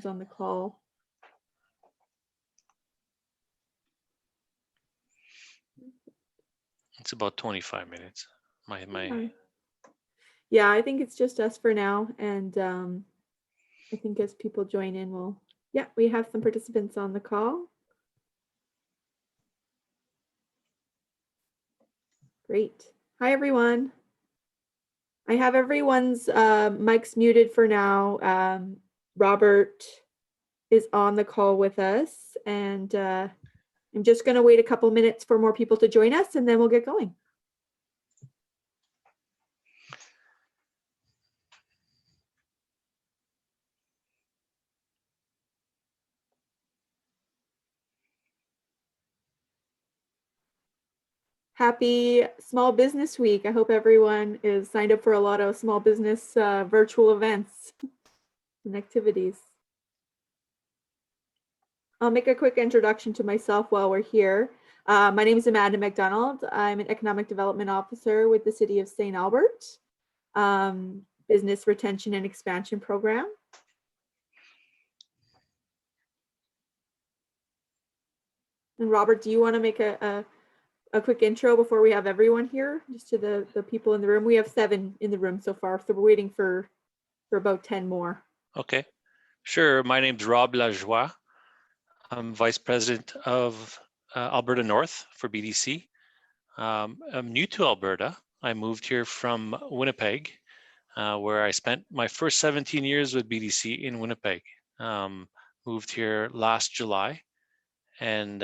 on the call. It's about 25 minutes. Yeah, I think it's just us for now. And I think as people join in, we have some participants on the call. Great. Hi, everyone. I have everyone's mics muted for now. Robert is on the call with us, and I'm just going to wait a couple minutes for more people to join us, and then we'll get going. Happy Small Business Week. I hope everyone is signed up for a lot of small business virtual events and activities. I'll make a quick introduction to myself while we're here. My name is Amanda McDonald. I'm an Economic Development Officer with the City of St. Albert, Business Retention and Expansion Program. And Robert, do you want to make a quick intro before we have everyone here, just to the people in the room? We have 7 in the room so far, so we're waiting for about 10 more. Okay, sure. My name's Rob Lajoie. I'm Vice President of Alberta North for BDC. I'm new to Alberta. I moved here from Winnipeg, where I spent my first 17 years with BDC in Winnipeg. Moved here last July, and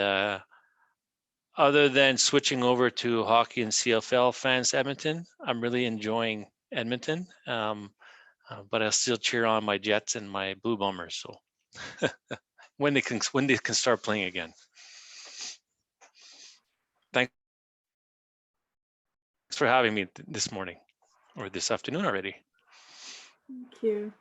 other than switching over to hockey and CFL fans Edmonton, I'm really enjoying Edmonton, but I still cheer on my Jets and my Blue Bombers. So when they can start playing again. Thanks for having me this morning or this afternoon already. Thank you.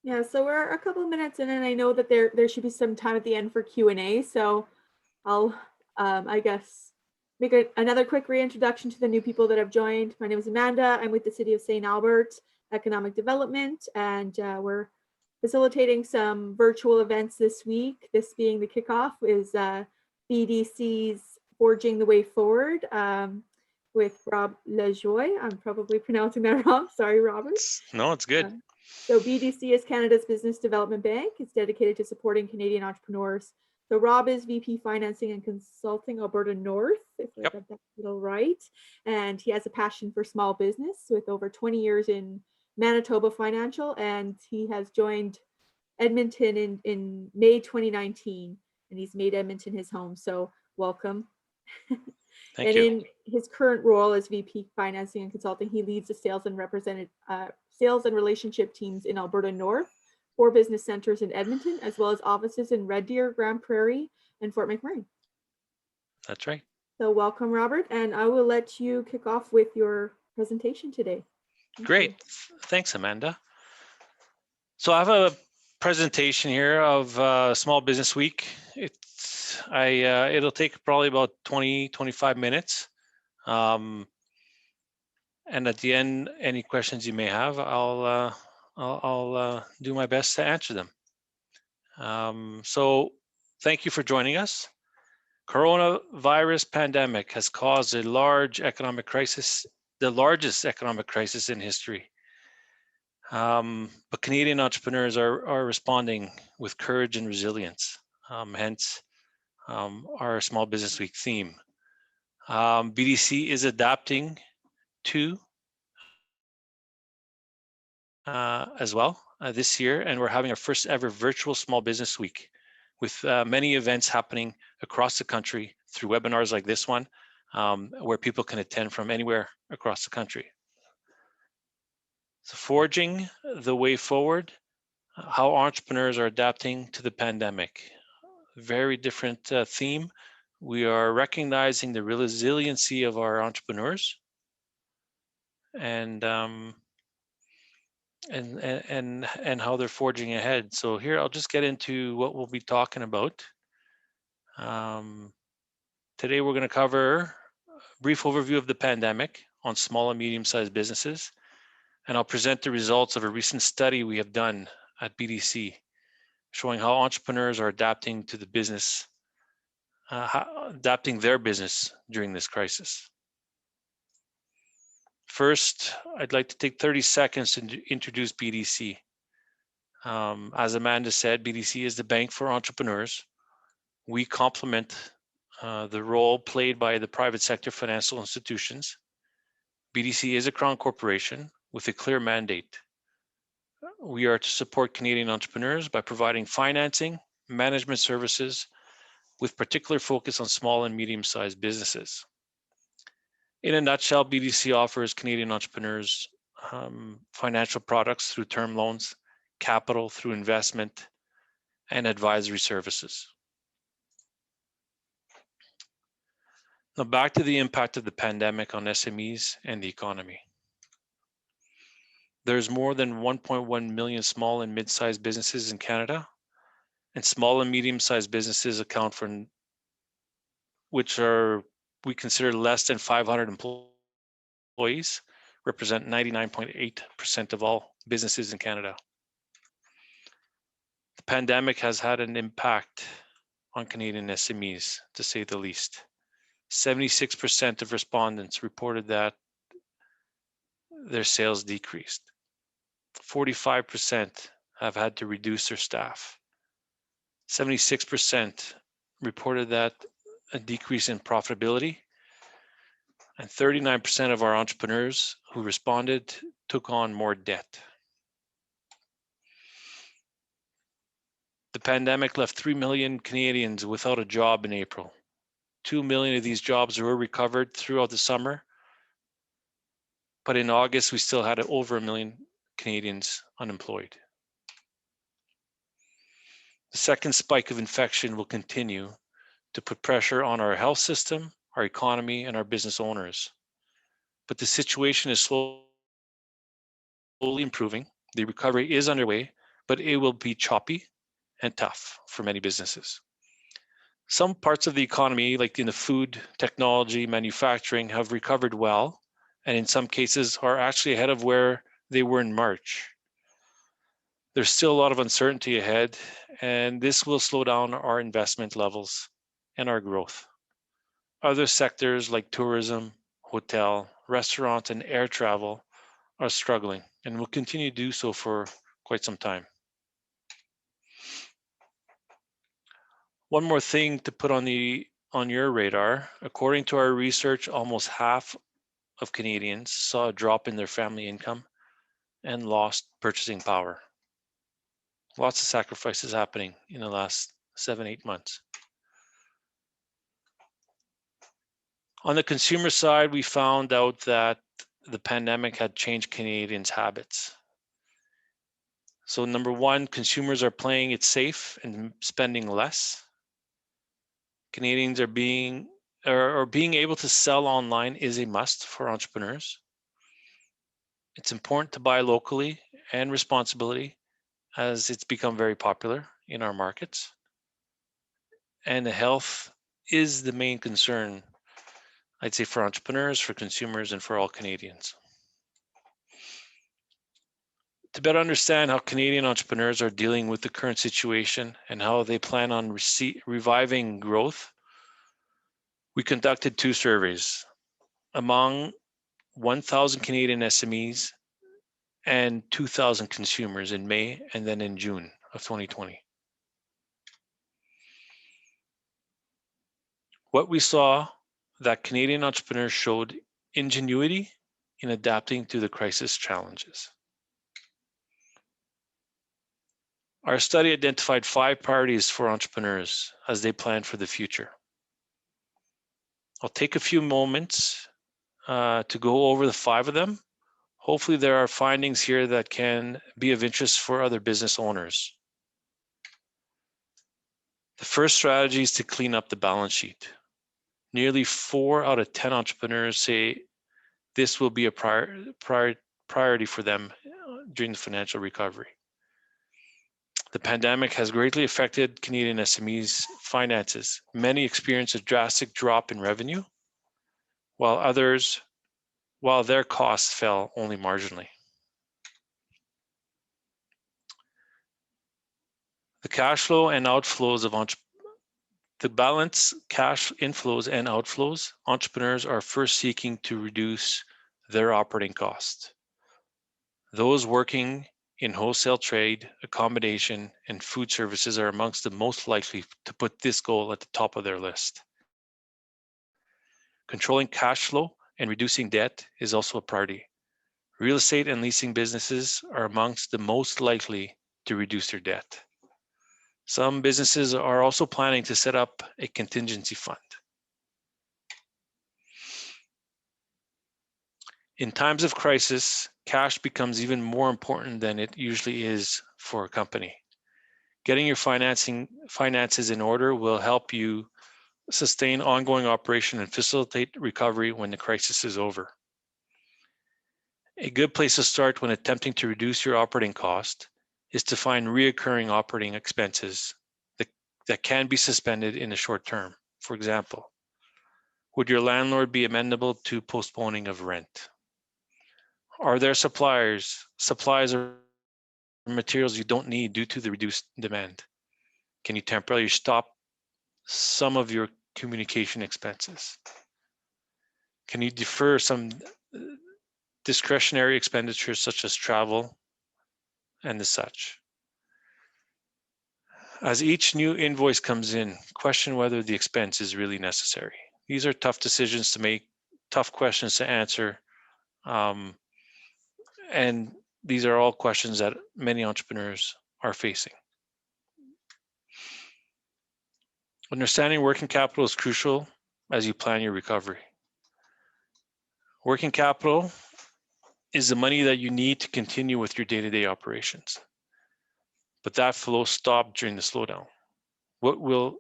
Yeah, so we're a couple of minutes in, and I know that there should be some time at the end for Q&A. So I'll, I guess, make another quick reintroduction to the new people that have joined. My name is Amanda. I'm with the City of St. Albert Economic Development, and we're facilitating some virtual events this week. This being the kickoff is BDC's Forging the Way Forward with Rob Lajoie. I'm probably pronouncing that wrong. Sorry, Robert. No, it's good. So BDC is Canada's business development bank. It's dedicated to supporting Canadian entrepreneurs. So Rob is VP Financing and Consulting Alberta North, if I got that little right. And he has a passion for small business with over 20 years in Manitoba Financial, and he has joined Edmonton in May 2019, and he's made Edmonton his home. So welcome. Thank you. In his current role as VP Financing and Consulting, he leads the sales and relationship teams in Alberta North, 4 business centers in Edmonton, as well as offices in Red Deer, Grand Prairie, and Fort McMurray. That's right. So welcome, Robert, and I will let you kick off with your presentation today. Great. Thanks, Amanda. So I have a presentation here of Small Business Week. It'll take probably about 20-25 minutes. And at the end, any questions you may have, I'll do my best to answer them. So thank you for joining us. Coronavirus pandemic has caused a large economic crisis, the largest economic crisis in history. But Canadian entrepreneurs are responding with courage and resilience, hence our Small Business Week theme. BDC is adapting to as well this year, and we're having our first ever virtual Small Business Week with many events happening across the country through webinars like this one, where people can attend from anywhere across the country. So Forging the Way Forward, how entrepreneurs are adapting to the pandemic. Very different theme. We are recognizing the resiliency of our entrepreneurs and how they're forging ahead. So here, I'll just get into what we'll be talking about. Today, we're going to cover a brief overview of the pandemic on small and medium-sized businesses, and I'll present the results of a recent study we have done at BDC, showing how entrepreneurs are adapting to the business, adapting their business during this crisis. First, I'd like to take 30 seconds to introduce BDC. As Amanda said, BDC is the bank for entrepreneurs. We complement the role played by the private sector financial institutions. BDC is a Crown corporation with a clear mandate. We are to support Canadian entrepreneurs by providing financing, management services, with particular focus on small and medium-sized businesses. In a nutshell, BDC offers Canadian entrepreneurs financial products through term loans, capital through investment, and advisory services. Now back to the impact of the pandemic on SMEs and the economy. There's more than 1.1 million small and mid-sized businesses in Canada, and small and medium-sized businesses account for, which are we consider less than 500 employees, represent 99.8% of all businesses in Canada. The pandemic has had an impact on Canadian SMEs, to say the least. 76% of respondents reported that their sales decreased. 45% have had to reduce their staff. 76% reported that a decrease in profitability, and 39% of our entrepreneurs who responded took on more debt. The pandemic left 3 million Canadians without a job in April. 2 million of these jobs were recovered throughout the summer, but in August, we still had over 1 million Canadians unemployed. The second spike of infection will continue to put pressure on our health system, our economy, and our business owners. But the situation is slowly improving. The recovery is underway, but it will be choppy and tough for many businesses. Some parts of the economy, like in the food, technology, manufacturing, have recovered well, and in some cases are actually ahead of where they were in March. There's still a lot of uncertainty ahead, and this will slow down our investment levels and our growth. Other sectors like tourism, hotel, restaurant, and air travel are struggling and will continue to do so for quite some time. One more thing to put on your radar. According to our research, almost half of Canadians saw a drop in their family income and lost purchasing power. Lots of sacrifices happening in the last 7-8 months. On the consumer side, we found out that the pandemic had changed Canadians' habits. So number one, consumers are playing it safe and spending less. Canadians are being able to sell online is a must for entrepreneurs. It's important to buy locally and responsibly, as it's become very popular in our markets. And the health is the main concern, I'd say, for entrepreneurs, for consumers, and for all Canadians. To better understand how Canadian entrepreneurs are dealing with the current situation and how they plan on reviving growth, we conducted 2 surveys among 1,000 Canadian SMEs and 2,000 consumers in May and then in June of 2020. What we saw that Canadian entrepreneurs showed ingenuity in adapting to the crisis challenges. Our study identified 5 priorities for entrepreneurs as they plan for the future. I'll take a few moments to go over the 5 of them. Hopefully there are findings here that can be of interest for other business owners. The first strategy is to clean up the balance sheet. Nearly 4 out of 10 entrepreneurs say this will be a priority for them during the financial recovery. The pandemic has greatly affected Canadian SMEs' finances. Many experienced a drastic drop in revenue, while their costs fell only marginally. The cash flow and outflows of to balance cash inflows and outflows, entrepreneurs are first seeking to reduce their operating costs. Those working in wholesale trade, accommodation, and food services are amongst the most likely to put this goal at the top of their list. Controlling cash flow and reducing debt is also a priority. Real estate and leasing businesses are amongst the most likely to reduce their debt. Some businesses are also planning to set up a contingency fund. In times of crisis, cash becomes even more important than it usually is for a company. Getting your finances in order will help you sustain ongoing operation and facilitate recovery when the crisis is over. A good place to start when attempting to reduce your operating cost is to find reoccurring operating expenses that can be suspended in the short term. For example, would your landlord be amenable to postponing of rent? Are there supplies or materials you don't need due to the reduced demand? Can you temporarily stop some of your communication expenses? Can you defer some discretionary expenditures such as travel and the such? As each new invoice comes in, question whether the expense is really necessary. These are tough decisions to make, tough questions to answer, and these are all questions that many entrepreneurs are facing. Understanding working capital is crucial as you plan your recovery. Working capital is the money that you need to continue with your day-to-day operations. But that flow stopped during the slowdown. What will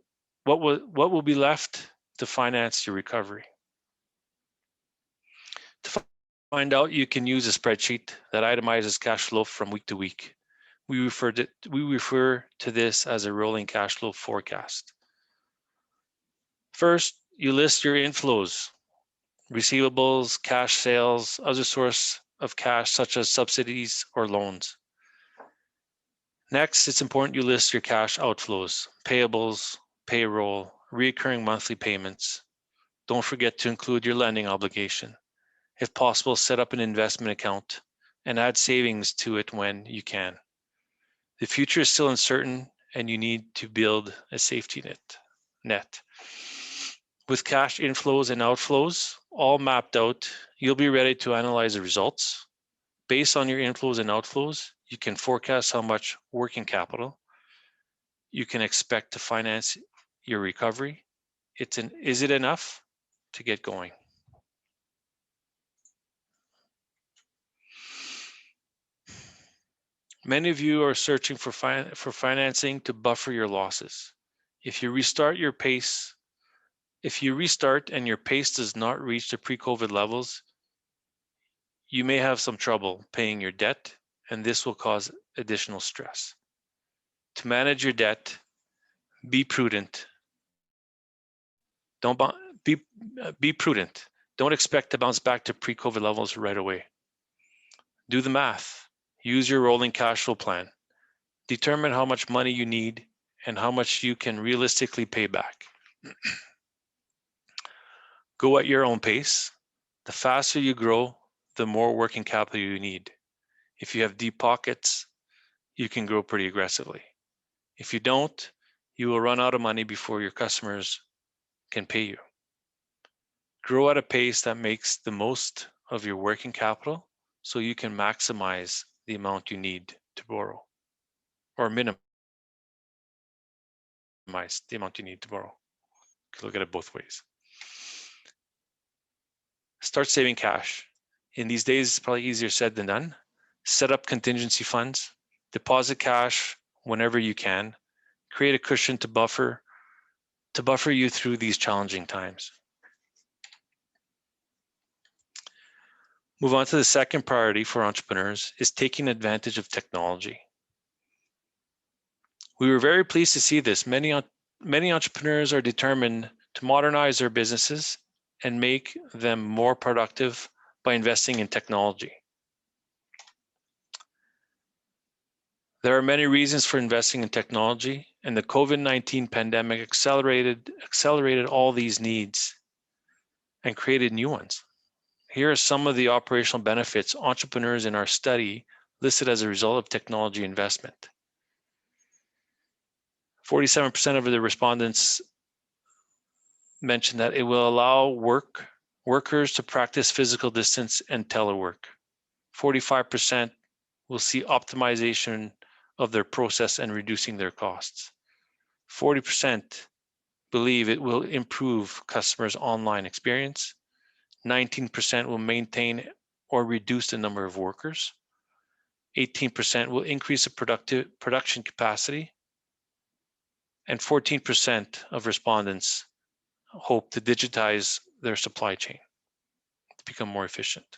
be left to finance your recovery? To find out, you can use a spreadsheet that itemizes cash flow from week to week. We refer to this as a rolling cash flow forecast. First, you list your inflows, receivables, cash sales, other source of cash such as subsidies or loans. Next, it's important you list your cash outflows, payables, payroll, recurring monthly payments. Don't forget to include your lending obligation. If possible, set up an investment account and add savings to it when you can. The future is still uncertain and you need to build a safety net. With cash inflows and outflows all mapped out, you'll be ready to analyze the results. Based on your inflows and outflows, you can forecast how much working capital you can expect to finance your recovery. Is it enough to get going? Many of you are searching for financing to buffer your losses. If you restart and your pace does not reach the pre-COVID levels, you may have some trouble paying your debt, and this will cause additional stress. To manage your debt, be prudent. Be prudent. Don't expect to bounce back to pre-COVID levels right away. Do the math. Use your rolling cash flow plan. Determine how much money you need and how much you can realistically pay back. Go at your own pace. The faster you grow, the more working capital you need. If you have deep pockets, you can grow pretty aggressively. If you don't, you will run out of money before your customers can pay you. Grow at a pace that makes the most of your working capital so you can maximize the amount you need to borrow, or minimize the amount you need to borrow. You can look at it both ways. Start saving cash. In these days, it's probably easier said than done. Set up contingency funds, deposit cash whenever you can, create a cushion to buffer you through these challenging times. Move on to the second priority for entrepreneurs is taking advantage of technology. We were very pleased to see this. Many entrepreneurs are determined to modernize their businesses and make them more productive by investing in technology. There are many reasons for investing in technology, and the COVID-19 pandemic accelerated all these needs and created new ones. Here are some of the operational benefits entrepreneurs in our study listed as a result of technology investment. 47% of the respondents mentioned that it will allow workers to practice physical distance and telework. 45% will see optimization of their process and reducing their costs. 40% believe it will improve customers' online experience. 19% will maintain or reduce the number of workers. 18% will increase the production capacity. And 14% of respondents hope to digitize their supply chain to become more efficient.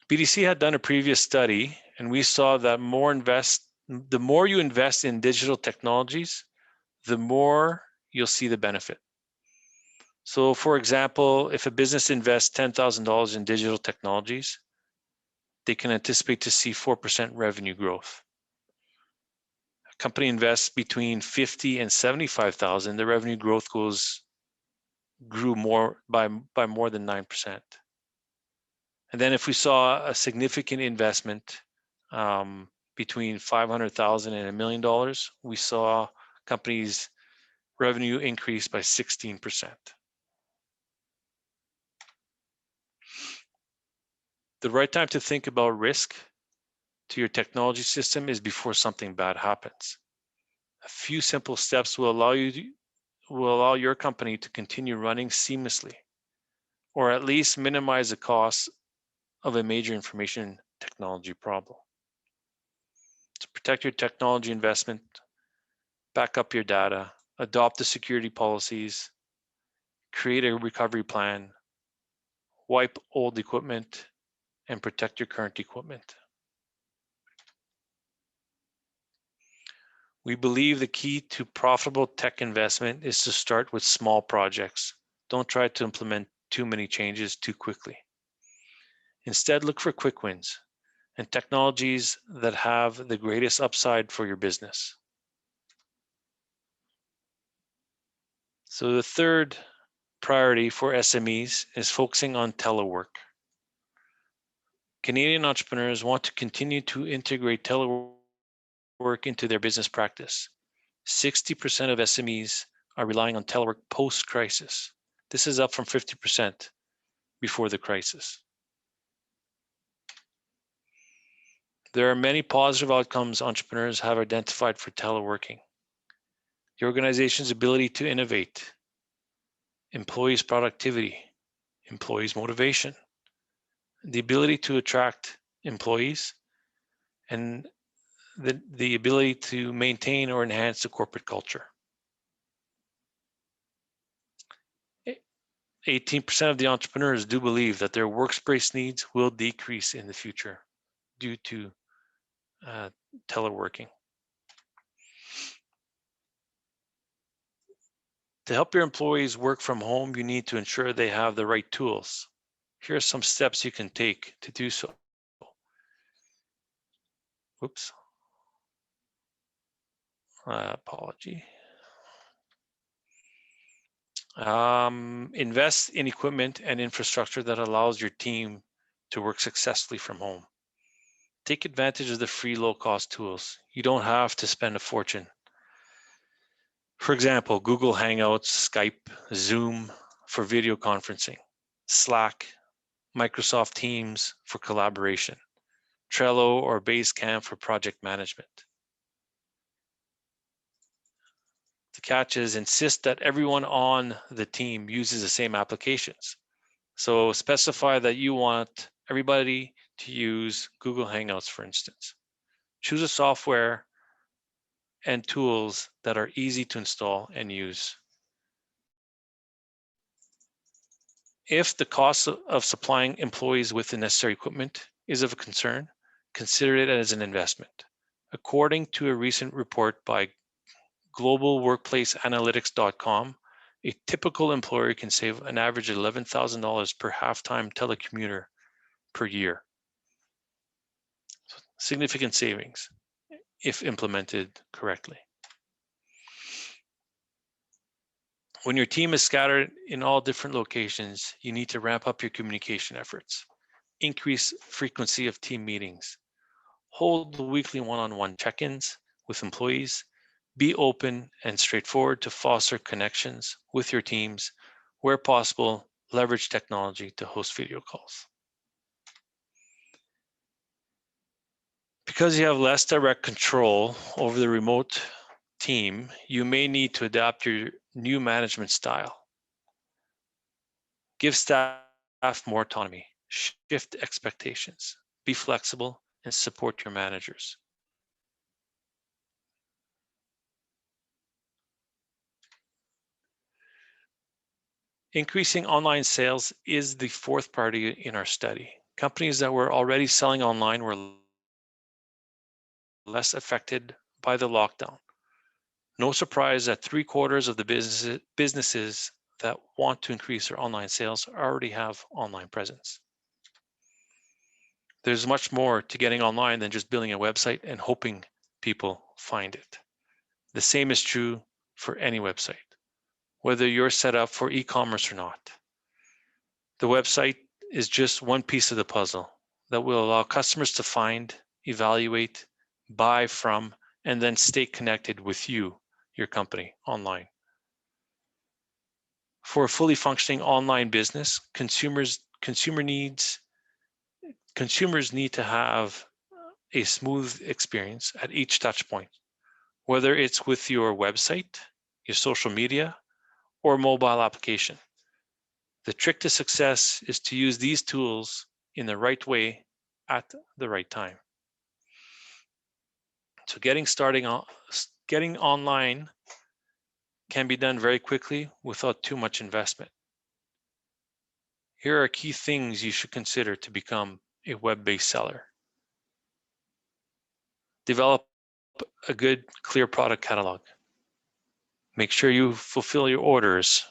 BDC had done a previous study, and we saw that the more you invest in digital technologies, the more you'll see the benefit. So for example, if a business invests $10,000 in digital technologies, they can anticipate to see 4% revenue growth. A company invests between $50,000 and $75,000, the revenue growth grew more by more than 9%. And then if we saw a significant investment between $500,000 and $1 million, we saw companies' revenue increase by 16%. The right time to think about risk to your technology system is before something bad happens. A few simple steps will allow your company to continue running seamlessly, or at least minimize the costs of a major information technology problem. To protect your technology investment, back up your data, adopt the security policies, create a recovery plan, wipe old equipment, and protect your current equipment. We believe the key to profitable tech investment is to start with small projects. Don't try to implement too many changes too quickly. Instead, look for quick wins and technologies that have the greatest upside for your business. So the third priority for SMEs is focusing on telework. Canadian entrepreneurs want to continue to integrate telework into their business practice. 60% of SMEs are relying on telework post-crisis. This is up from 50% before the crisis. There are many positive outcomes entrepreneurs have identified for teleworking. The organization's ability to innovate, employees' productivity, employees' motivation, the ability to attract employees, and the ability to maintain or enhance the corporate culture. 18% of the entrepreneurs do believe that their workspace needs will decrease in the future due to teleworking. To help your employees work from home, you need to ensure they have the right tools. Here are some steps you can take to do so. Whoops. Apology. Invest in equipment and infrastructure that allows your team to work successfully from home. Take advantage of the free low-cost tools. You don't have to spend a fortune. For example, Google Hangouts, Skype, Zoom for video conferencing, Slack, Microsoft Teams for collaboration, Trello or Basecamp for project management. The catch is insist that everyone on the team uses the same applications. So specify that you want everybody to use Google Hangouts, for instance. Choose a software and tools that are easy to install and use. If the cost of supplying employees with the necessary equipment is of a concern, consider it as an investment. According to a recent report by globalworkplaceanalytics.com, a typical employer can save an average of $11,000 per half-time telecommuter per year. significant savings if implemented correctly. When your team is scattered in all different locations, you need to ramp up your communication efforts, increase frequency of team meetings, hold weekly one-on-one check-ins with employees, be open and straightforward to foster connections with your teams. Where possible, leverage technology to host video calls. Because you have less direct control over the remote team, you may need to adapt your new management style. Give staff more autonomy, shift expectations, be flexible, and support your managers. Increasing online sales is the fourth priority in our study. Companies that were already selling online were less affected by the lockdown. No surprise that 3/4 of the businesses that want to increase their online sales already have online presence. There's much more to getting online than just building a website and hoping people find it. The same is true for any website, whether you're set up for e-commerce or not. The website is just one piece of the puzzle that will allow customers to find, evaluate, buy from, and then stay connected with you, your company, online. For a fully functioning online business, consumers need to have a smooth experience at each touch point, whether it's with your website, your social media, or mobile application. The trick to success is to use these tools in the right way at the right time. So getting online can be done very quickly without too much investment. Here are key things you should consider to become a web-based seller. Develop a good, clear product catalog. Make sure you fulfill your orders.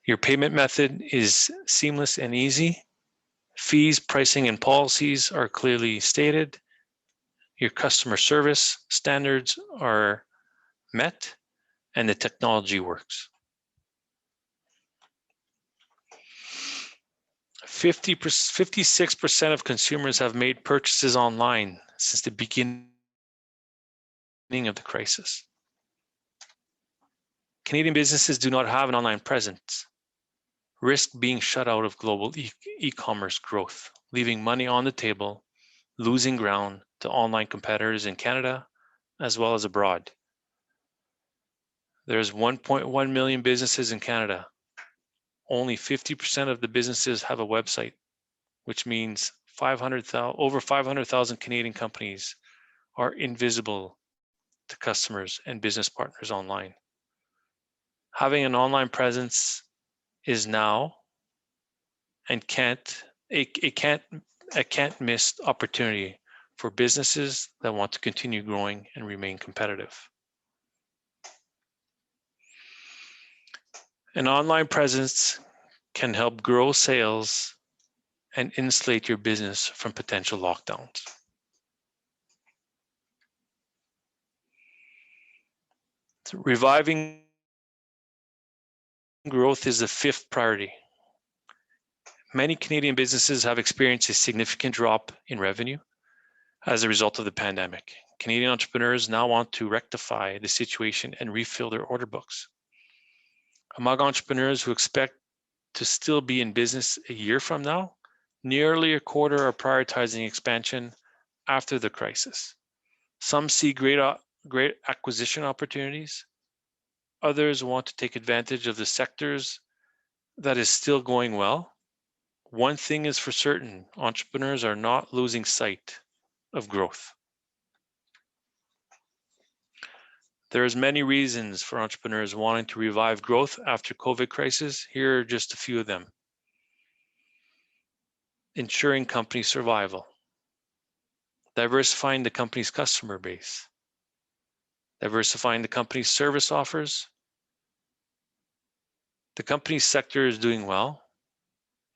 Your payment method is seamless and easy. Fees, pricing, and policies are clearly stated. Your customer service standards are met, and the technology works. 56% of consumers have made purchases online since the beginning of the crisis. Canadian businesses do not have an online presence, risk being shut out of global e-commerce growth, leaving money on the table, losing ground to online competitors in Canada as well as abroad. There's 1.1 million businesses in Canada. Only 50% of the businesses have a website, which means over 500,000 Canadian companies are invisible to customers and business partners online. Having an online presence is now and a can't miss opportunity for businesses that want to continue growing and remain competitive. An online presence can help grow sales and insulate your business from potential lockdowns. So reviving growth is the fifth priority. Many Canadian businesses have experienced a significant drop in revenue as a result of the pandemic. Canadian entrepreneurs now want to rectify the situation and refill their order books. Among entrepreneurs who expect to still be in business a year from now, nearly a quarter are prioritizing expansion after the crisis. Some see great acquisition opportunities. Others want to take advantage of the sectors that is still going well. One thing is for certain, entrepreneurs are not losing sight of growth. There's many reasons for entrepreneurs wanting to revive growth after COVID crisis. Here are just a few of them. Ensuring company survival, diversifying the company's customer base, diversifying the company's service offers. The company's sector is doing well.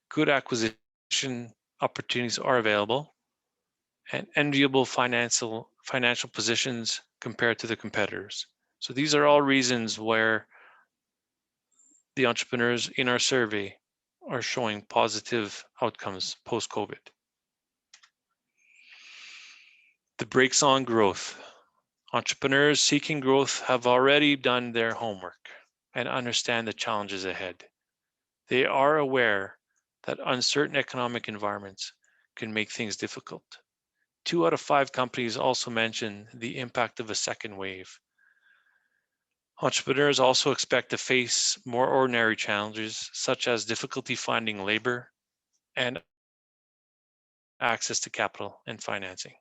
Good acquisition opportunities are available, and enviable financial positions compared to the competitors. So these are all reasons where the entrepreneurs in our survey are showing positive outcomes post-COVID. The brakes on growth. Entrepreneurs seeking growth have already done their homework and understand the challenges ahead. They are aware that uncertain economic environments can make things difficult. 2 out of 5 companies also mention the impact of a second wave. Entrepreneurs also expect to face more ordinary challenges, such as difficulty finding labor and access to capital and financing.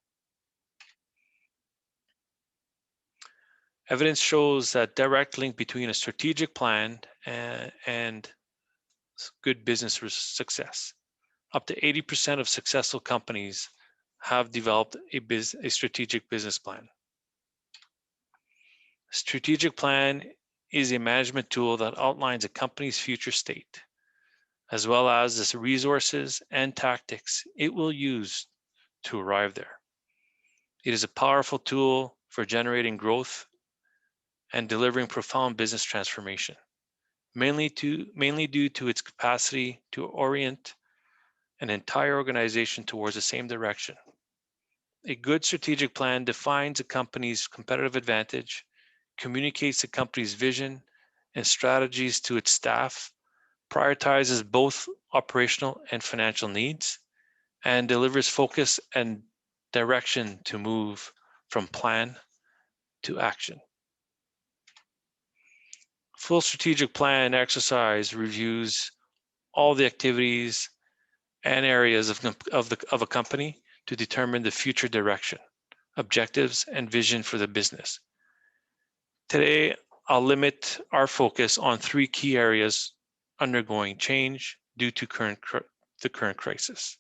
Evidence shows that direct link between a strategic plan and good business success. Up to 80% of successful companies have developed a strategic business plan. Strategic plan is a management tool that outlines a company's future state, as well as the resources and tactics it will use to arrive there. It is a powerful tool for generating growth and delivering profound business transformation, mainly due to its capacity to orient an entire organization towards the same direction. A good strategic plan defines a company's competitive advantage, communicates the company's vision and strategies to its staff, prioritizes both operational and financial needs, and delivers focus and direction to move from plan to action. Full strategic plan exercise reviews all the activities and areas of a company to determine the future direction, objectives, and vision for the business. Today, I'll limit our focus on 3 key areas undergoing change due to the current crisis.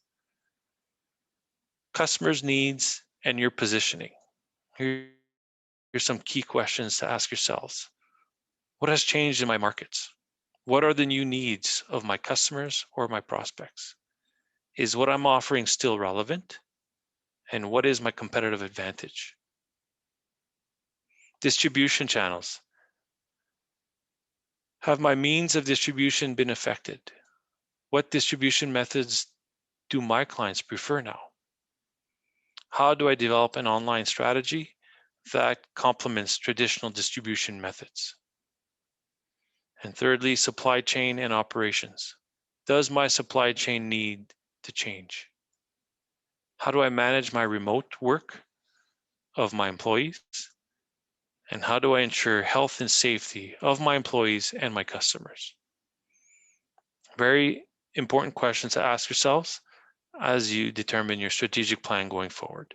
Customers' needs and your positioning. Here's some key questions to ask yourselves. What has changed in my markets? What are the new needs of my customers or my prospects? Is what I'm offering still relevant? And what is my competitive advantage? Distribution channels. Have my means of distribution been affected? What distribution methods do my clients prefer now? How do I develop an online strategy that complements traditional distribution methods? And thirdly, supply chain and operations. Does my supply chain need to change? How do I manage my remote work of my employees? And how do I ensure health and safety of my employees and my customers? Very important questions to ask yourselves as you determine your strategic plan going forward.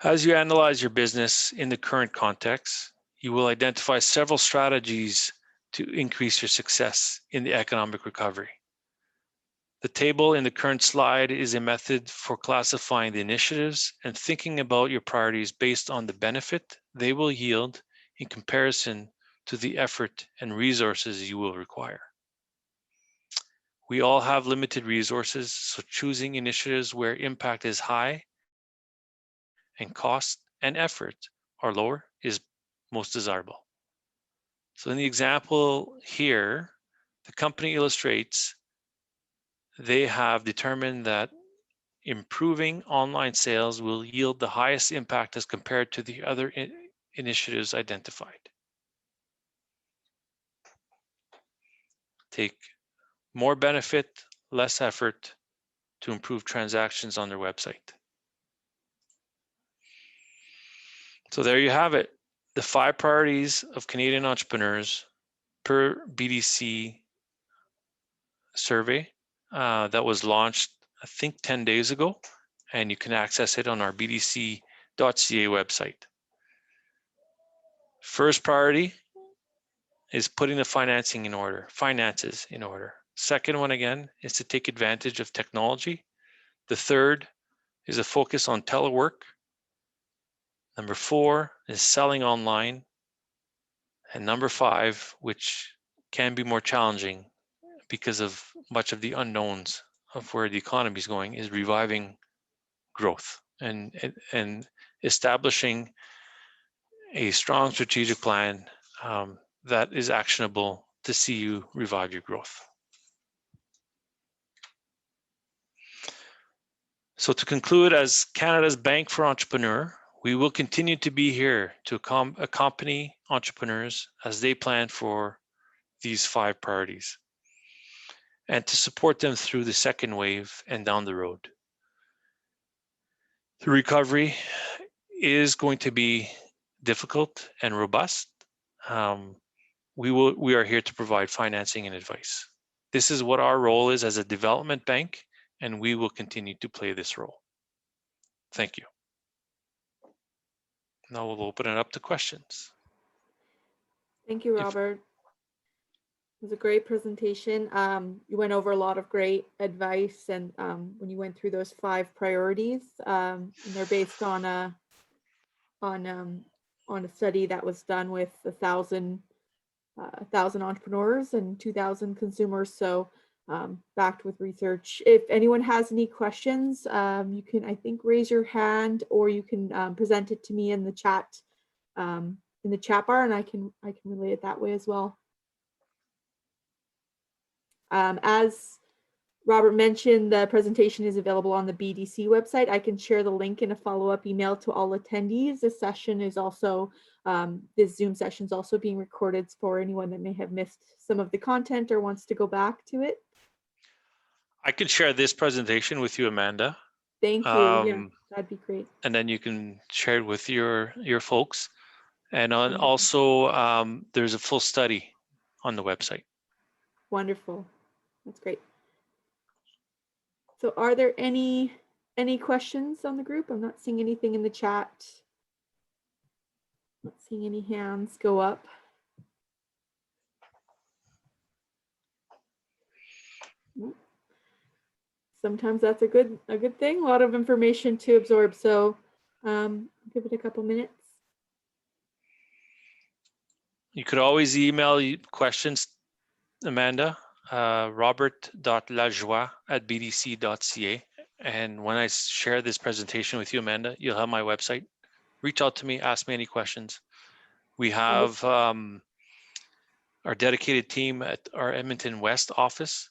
As you analyze your business in the current context, you will identify several strategies to increase your success in the economic recovery. The table in the current slide is a method for classifying the initiatives and thinking about your priorities based on the benefit they will yield in comparison to the effort and resources you will require. We all have limited resources, so choosing initiatives where impact is high and cost and effort are lower is most desirable. So in the example here, the company illustrates they have determined that improving online sales will yield the highest impact as compared to the other initiatives identified. Take more benefit, less effort to improve transactions on their website. So there you have it. The 5 priorities of Canadian entrepreneurs per BDC survey that was launched, I think 10 days ago, and you can access it on our bdc.ca website. First priority is putting the finances in order. Second one, again, is to take advantage of technology. The third is a focus on telework. Number 4 is selling online. And number 5, which can be more challenging because of much of the unknowns of where the economy is going is reviving growth and establishing a strong strategic plan that is actionable to see you revive your growth. So to conclude, as Canada's Bank for Entrepreneur, we will continue to be here to accompany entrepreneurs as they plan for these 5 priorities and to support them through the second wave and down the road. The recovery is going to be difficult and robust. We are here to provide financing and advice. This is what our role is as a development bank, and we will continue to play this role. Thank you. Now we'll open it up to questions. Thank you, Robert. It was a great presentation. You went over a lot of great advice, and when you went through those 5 priorities, and they're based on a study that was done with 1,000 entrepreneurs and 2,000 consumers. So backed with research. If anyone has any questions, you can, I think, raise your hand, or you can present it to me in the chat bar, and I can relay it that way as well. As Robert mentioned, the presentation is available on the BDC website. I can share the link in a follow-up email to all attendees. This session is also, this Zoom session is also being recorded for anyone that may have missed some of the content or wants to go back to it. I can share this presentation with you, Amanda. Thank you. Yeah, that'd be great. And then you can share it with your folks. And also, there's a full study on the website. Wonderful. That's great. So are there any questions on the group? I'm not seeing anything in the chat. Not seeing any hands go up. Sometimes that's a good thing. A lot of information to absorb. So give it a couple minutes. You could always email questions, Amanda, robert.lajoie@bdc.ca. And when I share this presentation with you, Amanda, you'll have my website. Reach out to me, ask me any questions. We have our dedicated team at our Edmonton West office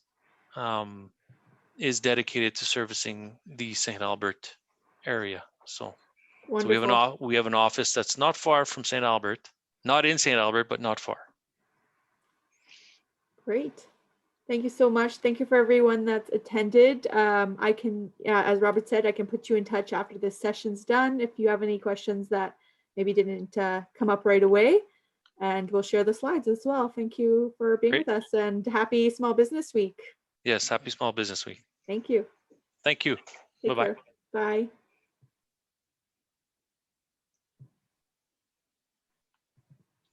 is dedicated to servicing the St. Albert area. So we have an office that's not far from St. Albert, not in St. Albert, but not far. Great. Thank you so much. Thank you for everyone that's attended. I can, as Robert said, I can put you in touch after this session's done if you have any questions that maybe didn't come up right away. And we'll share the slides as well. Thank you for being with us, and happy Small Business Week. Yes, happy Small Business Week. Thank you. Thank you. Bye-bye. Bye.